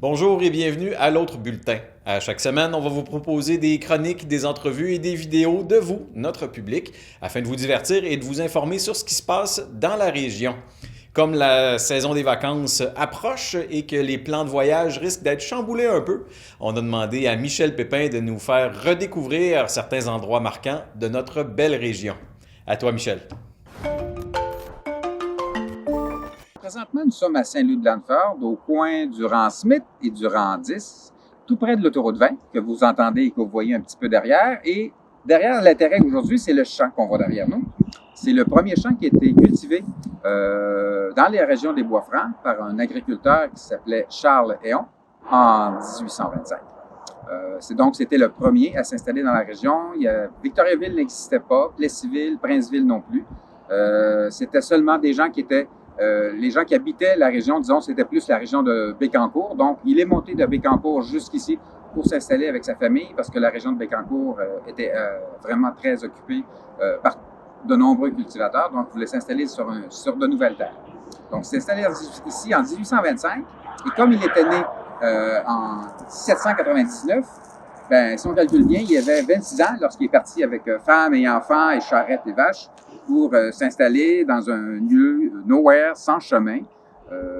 Bonjour et bienvenue à l'autre bulletin. À chaque semaine, on va vous proposer des chroniques, des entrevues et des vidéos de vous, notre public, afin de vous divertir et de vous informer sur ce qui se passe dans la région. Comme la saison des vacances approche et que les plans de voyage risquent d'être chamboulés un peu, on a demandé à Michel Pépin de nous faire redécouvrir certains endroits marquants de notre belle région. À toi, Michel. Présentement, nous sommes à Saint-Louis-de-Lanneford, au coin du rang Smith et du rang 10, tout près de l'autoroute 20, que vous entendez et que vous voyez un petit peu derrière. Et derrière, l'intérêt aujourd'hui, c'est le champ qu'on voit derrière nous. C'est le premier champ qui a été cultivé dans les régions des Bois-Francs par un agriculteur qui s'appelait Charles Héon en 1825. C'était le premier à s'installer dans la région. Victoriaville n'existait pas, Plessisville, Princeville non plus. C'était seulement des gens qui étaient les gens qui habitaient la région, disons, c'était plus la région de Bécancour. Donc, il est monté de Bécancour jusqu'ici pour s'installer avec sa famille parce que la région de Bécancour était vraiment très occupée par de nombreux cultivateurs. Donc, il voulait s'installer sur de nouvelles terres. Donc, il s'est installé ici en 1825. Et comme il était né en 1799, ben, si on calcule bien, il avait 26 ans lorsqu'il est parti avec femme et enfants et charrette et vaches pour s'installer dans un lieu nowhere, sans chemin.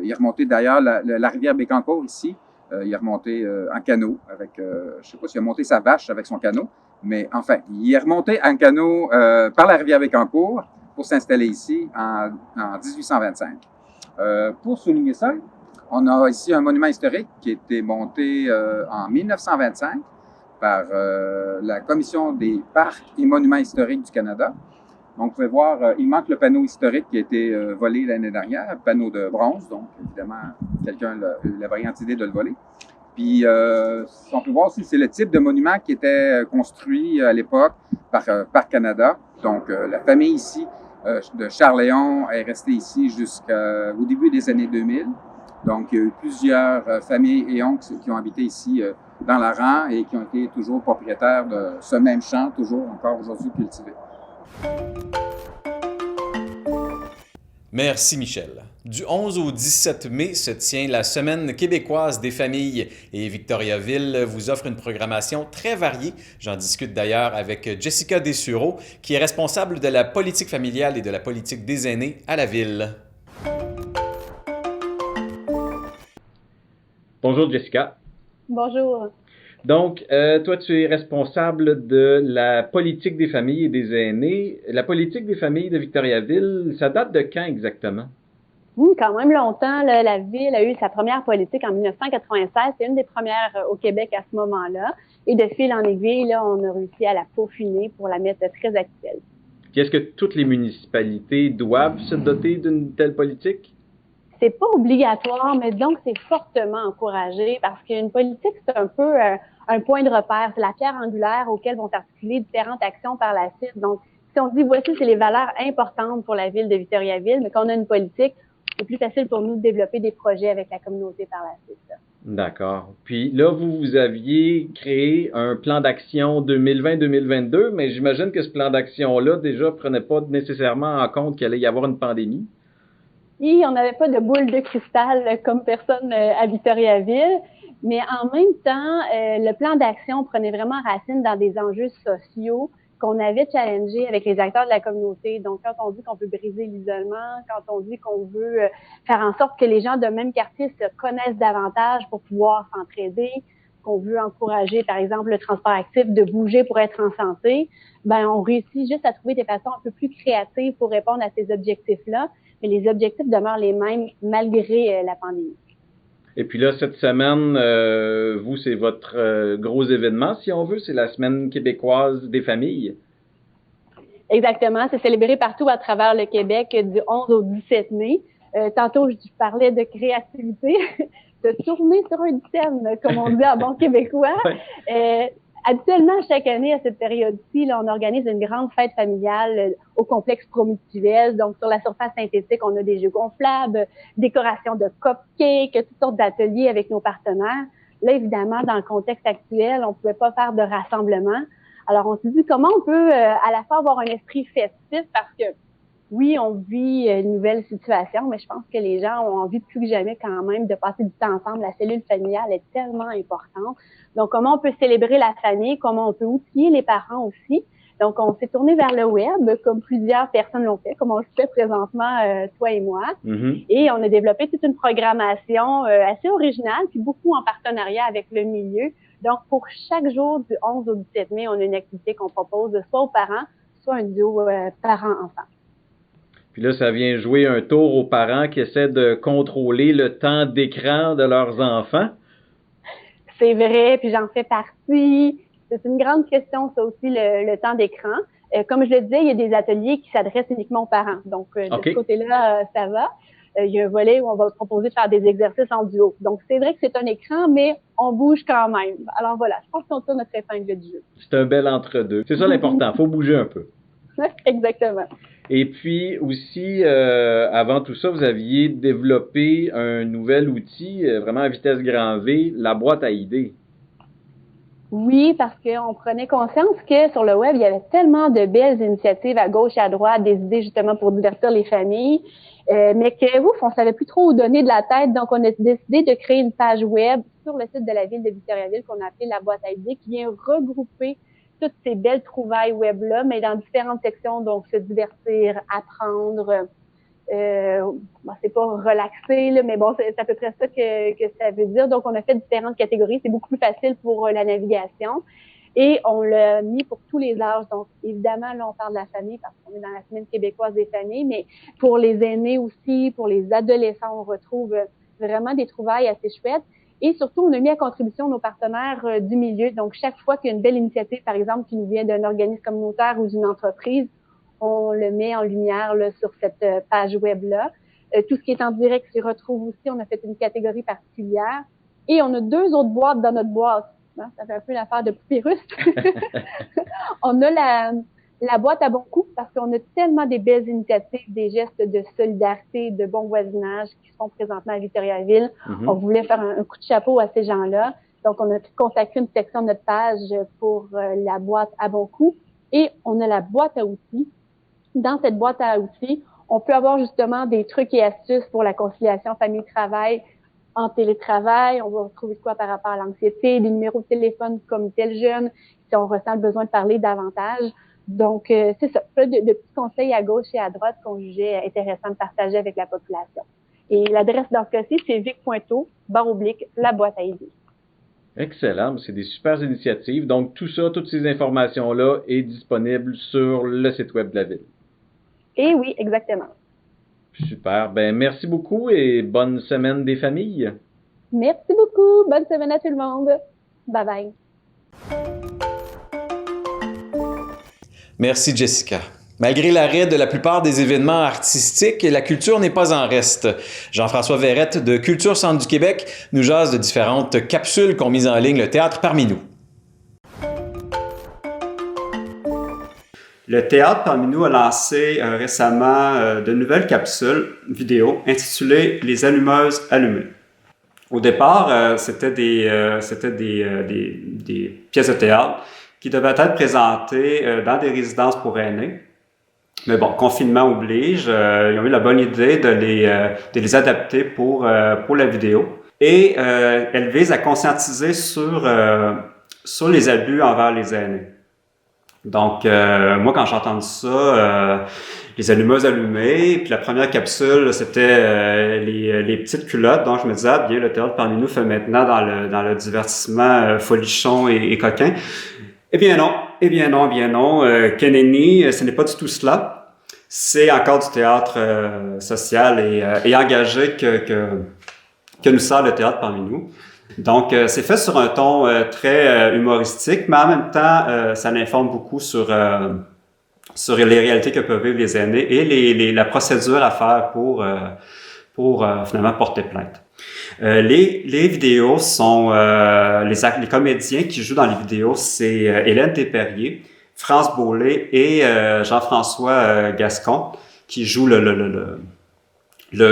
Il est remonté d'ailleurs la rivière Bécancour ici. Il est remonté en canot avec, je ne sais pas s'il a monté sa vache avec son canot, mais enfin, il est remonté en canot par la rivière Bécancour pour s'installer ici en 1825. Pour souligner ça, on a ici un monument historique qui a été monté en 1925 par la Commission des parcs et monuments historiques du Canada. Donc, vous pouvez voir, il manque le panneau historique qui a été volé l'année dernière, un panneau de bronze. Donc, évidemment, quelqu'un a eu la brillante idée de le voler. Puis, on peut voir aussi, c'est le type de monument qui était construit à l'époque par Parc Canada. Donc, la famille ici de Charles Héon est restée ici jusqu'au début des années 2000. Donc, il y a eu plusieurs familles Héon qui ont habité ici dans la rang et qui ont été toujours propriétaires de ce même champ, toujours encore aujourd'hui cultivé. Merci Michel. Du 11 au 17 mai se tient la Semaine québécoise des familles et Victoriaville vous offre une programmation très variée. J'en discute d'ailleurs avec Jessica Dessureau, qui est responsable de la politique familiale et de la politique des aînés à la ville. Bonjour Jessica. Bonjour. Donc, toi, tu es responsable de la politique des familles et des aînés. La politique des familles de Victoriaville, ça date de quand exactement? Quand même longtemps. Là, la ville a eu sa première politique en 1996. C'est une des premières au Québec à ce moment-là. Et de fil en aiguille, là, on a réussi à la peaufiner pour la mettre très actuelle. Puis est-ce que toutes les municipalités doivent se doter d'une telle politique? C'est pas obligatoire, mais donc c'est fortement encouragé parce qu'une politique, c'est un peu un point de repère. C'est la pierre angulaire auquel vont s'articuler différentes actions par la suite. Donc, si on dit, voici, c'est les valeurs importantes pour la ville de Victoriaville, mais qu'on a une politique, c'est plus facile pour nous de développer des projets avec la communauté par la suite. D'accord. Puis là, vous aviez créé un plan d'action 2020-2022, mais j'imagine que ce plan d'action-là, déjà, prenait pas nécessairement en compte qu'il allait y avoir une pandémie. Et on n'avait pas de boule de cristal comme personne à Victoriaville, mais en même temps, le plan d'action prenait vraiment racine dans des enjeux sociaux qu'on avait challengés avec les acteurs de la communauté. Donc, quand on dit qu'on veut briser l'isolement, quand on dit qu'on veut faire en sorte que les gens d'un même quartier se connaissent davantage pour pouvoir s'entraider, qu'on veut encourager, par exemple, le transport actif, de bouger pour être en santé, ben on réussit juste à trouver des façons un peu plus créatives pour répondre à ces objectifs-là. Mais les objectifs demeurent les mêmes malgré la pandémie. Et puis là, cette semaine, vous, c'est votre gros événement, si on veut, c'est la Semaine québécoise des familles. Exactement, c'est célébré partout à travers le Québec du 11 au 17 mai. Tantôt, je parlais de créativité, de tourner sur un thème, comme on dit en bon québécois. Habituellement, chaque année, à cette période-ci, là, on organise une grande fête familiale au complexe Promutuel. Donc, sur la surface synthétique, on a des jeux gonflables, décoration de cupcakes, toutes sortes d'ateliers avec nos partenaires. Là, évidemment, dans le contexte actuel, on ne pouvait pas faire de rassemblement. Alors, on s'est dit comment on peut à la fois avoir un esprit festif parce que Oui, on vit une nouvelle situation, mais je pense que les gens ont envie plus que jamais quand même de passer du temps ensemble. La cellule familiale est tellement importante. Donc, comment on peut célébrer la famille, comment on peut outiller les parents aussi. Donc, on s'est tourné vers le web, comme plusieurs personnes l'ont fait, comme on le fait présentement, toi et moi. Mm-hmm. Et on a développé toute une programmation assez originale, puis beaucoup en partenariat avec le milieu. Donc, pour chaque jour du 11 au 17 mai, on a une activité qu'on propose soit aux parents, soit un duo parents-enfants. Puis là, ça vient jouer un tour aux parents qui essaient de contrôler le temps d'écran de leurs enfants. C'est vrai, puis j'en fais partie. C'est une grande question, ça aussi, le temps d'écran. Comme je le disais, il y a des ateliers qui s'adressent uniquement aux parents. Donc, de ce côté-là, ça va. Il y a un volet où on va proposer de faire des exercices en duo. Donc, c'est vrai que c'est un écran, mais on bouge quand même. Alors voilà, je pense qu'on tire notre épingle du jeu. C'est un bel entre-deux. C'est ça l'important, il faut bouger un peu. Exactement. Et puis aussi, avant tout ça, vous aviez développé un nouvel outil, vraiment à vitesse grand V, la boîte à idées. Oui, parce qu'on prenait conscience que sur le web, il y avait tellement de belles initiatives à gauche et à droite, des idées justement pour divertir les familles, mais que ouf, on savait plus trop où donner de la tête. Donc, on a décidé de créer une page web sur le site de la ville de Victoriaville qu'on a appelée la boîte à idées, qui vient regrouper toutes ces belles trouvailles web-là, mais dans différentes sections, donc se divertir, apprendre, c'est pas relaxer, là, mais bon, c'est à peu près ça que ça veut dire. Donc, on a fait différentes catégories. C'est beaucoup plus facile pour la navigation. Et on l'a mis pour tous les âges. Donc, évidemment, là, on parle de la famille parce qu'on est dans la semaine québécoise des familles, mais pour les aînés aussi, pour les adolescents, on retrouve vraiment des trouvailles assez chouettes. Et surtout, on a mis à contribution nos partenaires du milieu. Donc, chaque fois qu'il y a une belle initiative, par exemple, qui nous vient d'un organisme communautaire ou d'une entreprise, on le met en lumière là, sur cette page web-là. Tout ce qui est en direct s'y retrouve aussi. On a fait une catégorie particulière. Et on a 2 autres boîtes dans notre boîte. Hein? Ça fait un peu l'affaire de poupée russe. On a la boîte à bon coup parce qu'on a tellement des belles initiatives, des gestes de solidarité, de bon voisinage qui se font présentement à Victoriaville. Mm-hmm. On voulait faire un coup de chapeau à ces gens-là. Donc, on a consacré une section de notre page pour la boîte à bon coup. Et on a la boîte à outils. Dans cette boîte à outils, on peut avoir justement des trucs et astuces pour la conciliation famille-travail en télétravail. On va retrouver quoi par rapport à l'anxiété, des numéros de téléphone comme tel jeune, si on ressent le besoin de parler davantage. Donc, c'est ça, de petits conseils à gauche et à droite qu'on jugeait intéressant de partager avec la population. Et l'adresse dans ce cas-ci, c'est vic.to/la boîte à idées. Excellent, c'est des super initiatives. Donc, tout ça, toutes ces informations-là est disponible sur le site web de la Ville. Et oui, exactement. Super. Ben, merci beaucoup et bonne semaine des familles. Merci beaucoup. Bonne semaine à tout le monde. Bye bye. Merci, Jessica. Malgré l'arrêt de la plupart des événements artistiques, la culture n'est pas en reste. Jean-François Verrette de Culture Centre du Québec nous jase de différentes capsules qu'ont mises en ligne le théâtre parmi nous. Le théâtre parmi nous a lancé récemment de nouvelles capsules vidéo intitulées « Les allumeuses allumées ». Au départ, c'était des pièces de théâtre qui devaient être présentées dans des résidences pour aînés. Mais bon, confinement oblige, ils ont eu la bonne idée de les adapter pour la vidéo. Et elles visent à conscientiser sur les abus envers les aînés. Donc, moi, quand j'ai entendu ça, les allumeuses allumées, puis la première capsule, c'était les petites culottes. Donc, je me disais, bien, le théâtre parmi nous fait maintenant dans le divertissement folichon et coquin. Eh bien non. Keneni, ce n'est pas du tout cela. C'est encore du théâtre social et engagé que nous sert le théâtre parmi nous. Donc, c'est fait sur un ton très humoristique, mais en même temps, ça l'informe beaucoup sur les réalités que peuvent vivre les aînés et la procédure à faire pour finalement porter plainte. Les vidéos sont les comédiens qui jouent dans les vidéos, c'est Hélène Desperriers, France Beaulé et Jean-François Gascon qui jouent le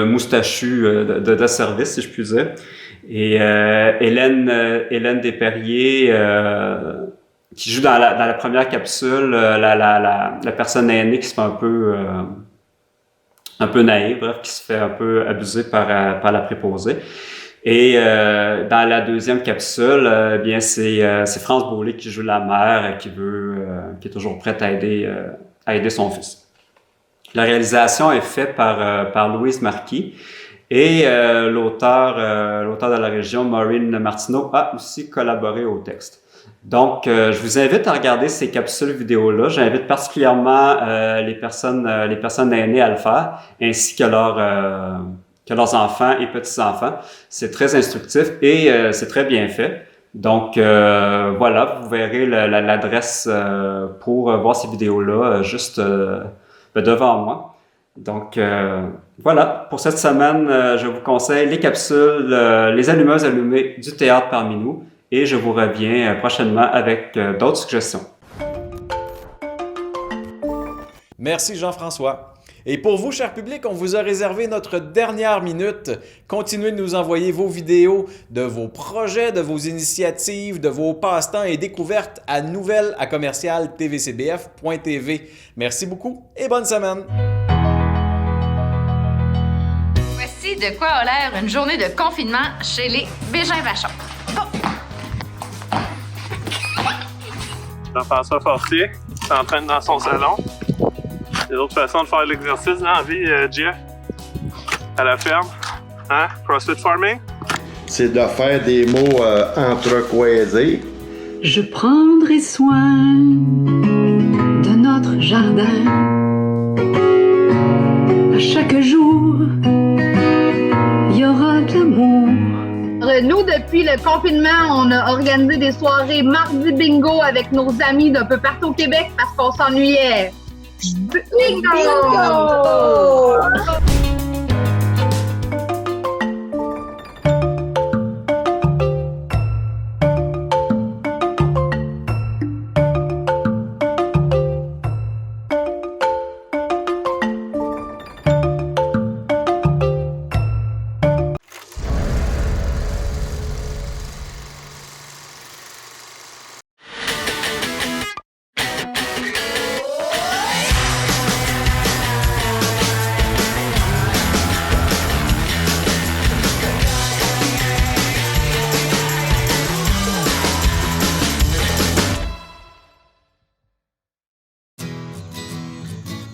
moustachu de service, si je puis dire. Et Hélène Desperriers qui joue dans la première capsule la personne aînée qui se fait un peu peu naïve, bref, qui se fait un peu abuser par la préposée. Et dans la deuxième capsule, bien c'est France Beaulieu qui joue la mère, qui est toujours prête à aider son fils. La réalisation est faite par Louise Marquis et l'auteur de la région, Maureen Martineau, a aussi collaboré au texte. Donc, je vous invite à regarder ces capsules vidéo-là. J'invite particulièrement les personnes aînées à le faire, ainsi que leurs enfants et petits-enfants. C'est très instructif et c'est très bien fait. Donc, voilà, vous verrez l'adresse pour voir ces vidéos-là juste devant moi. Donc, voilà, pour cette semaine, je vous conseille les capsules, les allumeuses allumées du théâtre parmi nous. Et je vous reviens prochainement avec d'autres suggestions. Merci Jean-François. Et pour vous, cher public, on vous a réservé notre dernière minute. Continuez de nous envoyer vos vidéos de vos projets, de vos initiatives, de vos passe-temps et découvertes à nouvelles@tvcbf.tv. Merci beaucoup et bonne semaine. Voici de quoi a l'air une journée de confinement chez les Bégin-Vachon. Bon. Jean-François Fortier s'entraîne dans son salon. Il y a d'autres façons de faire l'exercice dans la vie, Jeff? À la ferme? Hein? CrossFit Farming? C'est de faire des mots entrecroisés. Je prendrai soin de notre jardin. À chaque jour, il y aura de l'amour. Nous, depuis le confinement, on a organisé des soirées mardi bingo avec nos amis d'un peu partout au Québec parce qu'on s'ennuyait. Bingo!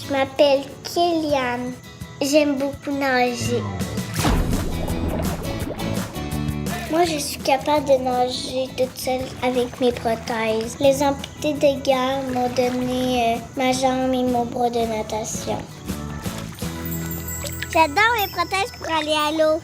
Je m'appelle Kéliane. J'aime beaucoup nager. Moi, je suis capable de nager toute seule avec mes prothèses. Les amputés de guerre m'ont donné ma jambe et mon bras de natation. J'adore mes prothèses pour aller à l'eau.